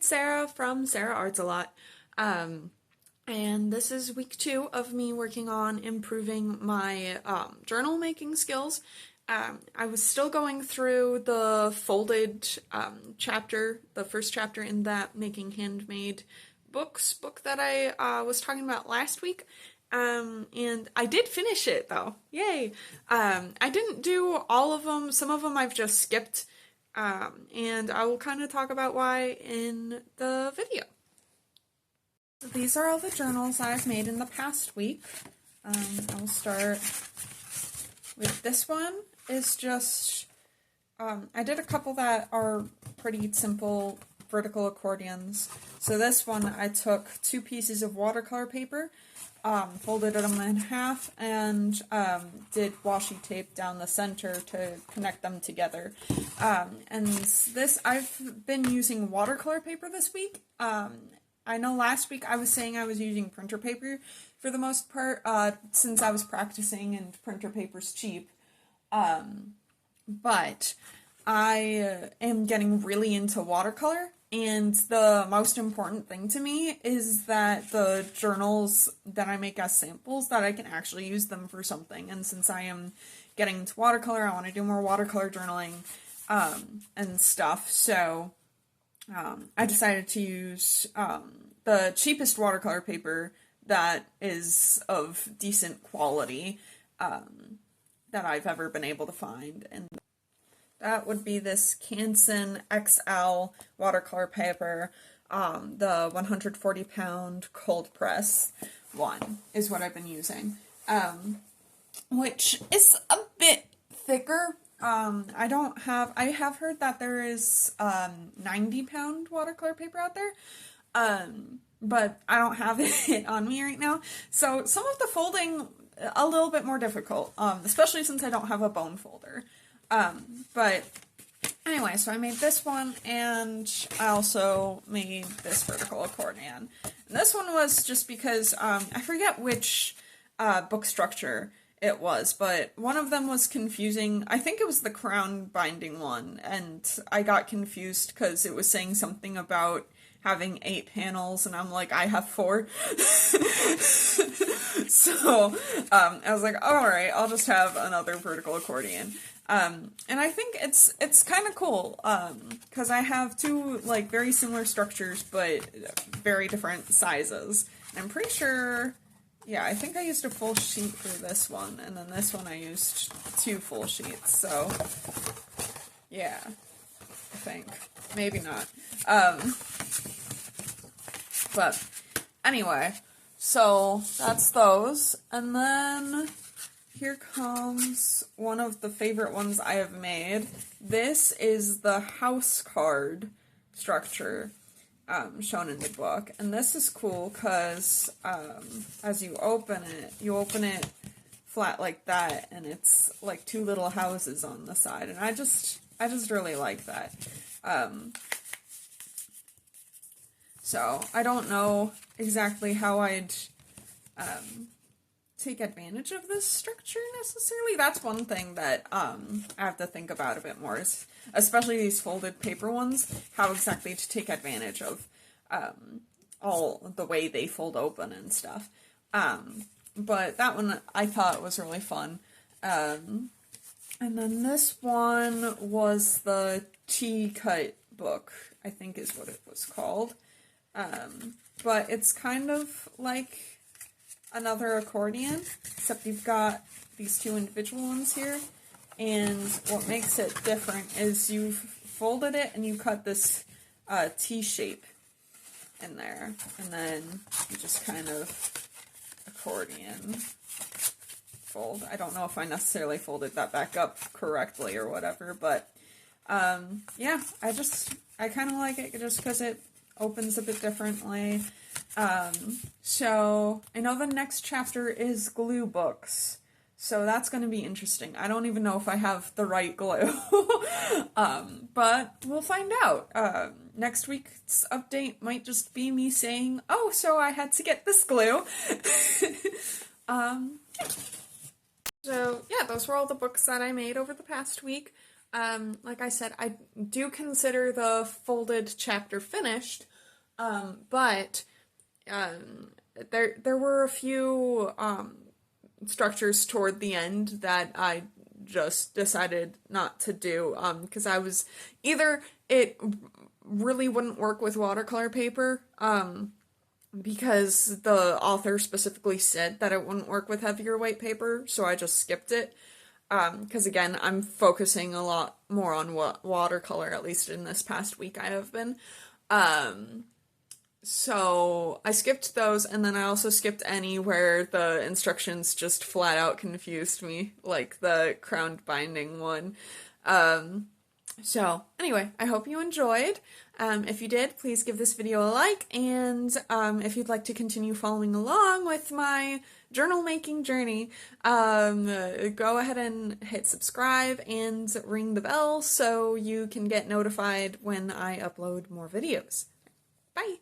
it's Sarah from Sarah Arts a Lot. And this is week 2 of me working on improving my journal making skills. I was still going through the folded chapter, the first chapter in that Making Handmade Books book that I was talking about last week. And I did finish it though. Yay! I didn't do all of them. Some of them I've just skipped. And I will kind of talk about why in the video. So these are all the journals that I've made in the past week. I'll start with this one. Is just, I did a couple that are pretty simple vertical accordions. So this one I took 2 pieces of watercolor paper, folded them in half, and did washi tape down the center to connect them together. And this, I've been using watercolor paper this week. I know last week I was saying I was using printer paper for the most part, since I was practicing and printer paper's cheap. But I am getting really into watercolor, and the most important thing to me is that the journals that I make as samples, that I can actually use them for something. And since I am getting into watercolor, I want to do more watercolor journaling, and stuff. So, I decided to use, the cheapest watercolor paper that is of decent quality, that I've ever been able to find, and that would be this Canson XL watercolor paper. The 140-pound cold press one is what I've been using, which is a bit thicker. I have heard that there is 90-pound watercolor paper out there, but I don't have it on me right now, so some of the folding a little bit more difficult, especially since I don't have a bone folder. But anyway, so I made this one, and I also made this vertical accordion. And this one was just because, I forget which book structure it was, but one of them was confusing. I think it was the crown binding one, and I got confused because it was saying something about having 8 panels, and I'm like, I have 4. So, I was like, alright, I'll just have another vertical accordion. And I think it's kind of cool, because I have 2, like, very similar structures, but very different sizes. And I'm pretty sure, yeah, I think I used a full sheet for this one, and then this one I used 2 full sheets, so, yeah, I think. Maybe not. But anyway, so that's those, and then here comes one of the favorite ones I have made. This is the house card structure shown in the book, and this is cool because as you open it flat like that, and it's like 2 little houses on the side, and I just really like that. So, I don't know exactly how I'd take advantage of this structure necessarily. That's one thing that I have to think about a bit more, is especially these folded paper ones, how exactly to take advantage of all the way they fold open and stuff. But that one I thought was really fun. And then this one was the T-cut book, I think is what it was called. But it's kind of like another accordion, except you've got these 2 individual ones here, and what makes it different is you've folded it and you cut this T shape in there, and then you just kind of accordion fold. I don't know if I necessarily folded that back up correctly or whatever, but yeah, I kind of like it just because it opens a bit differently. So I know the next chapter is glue books, so that's going to be interesting. I don't even know if I have the right glue, but we'll find out. Next week's update might just be me saying, oh, so I had to get this glue. Yeah. So yeah, those were all the books that I made over the past week. Like I said, I do consider the folded chapter finished, but there were a few structures toward the end that I just decided not to do because I was either it really wouldn't work with watercolor paper because the author specifically said that it wouldn't work with heavier weight paper, so I just skipped it. Because again, I'm focusing a lot more on watercolor, at least in this past week I have been. So I skipped those, and then I also skipped any where the instructions just flat out confused me, like the crowned binding one. So anyway, I hope you enjoyed. If you did, please give this video a like, and if you'd like to continue following along with my journal making journey, go ahead and hit subscribe and ring the bell so you can get notified when I upload more videos. Bye!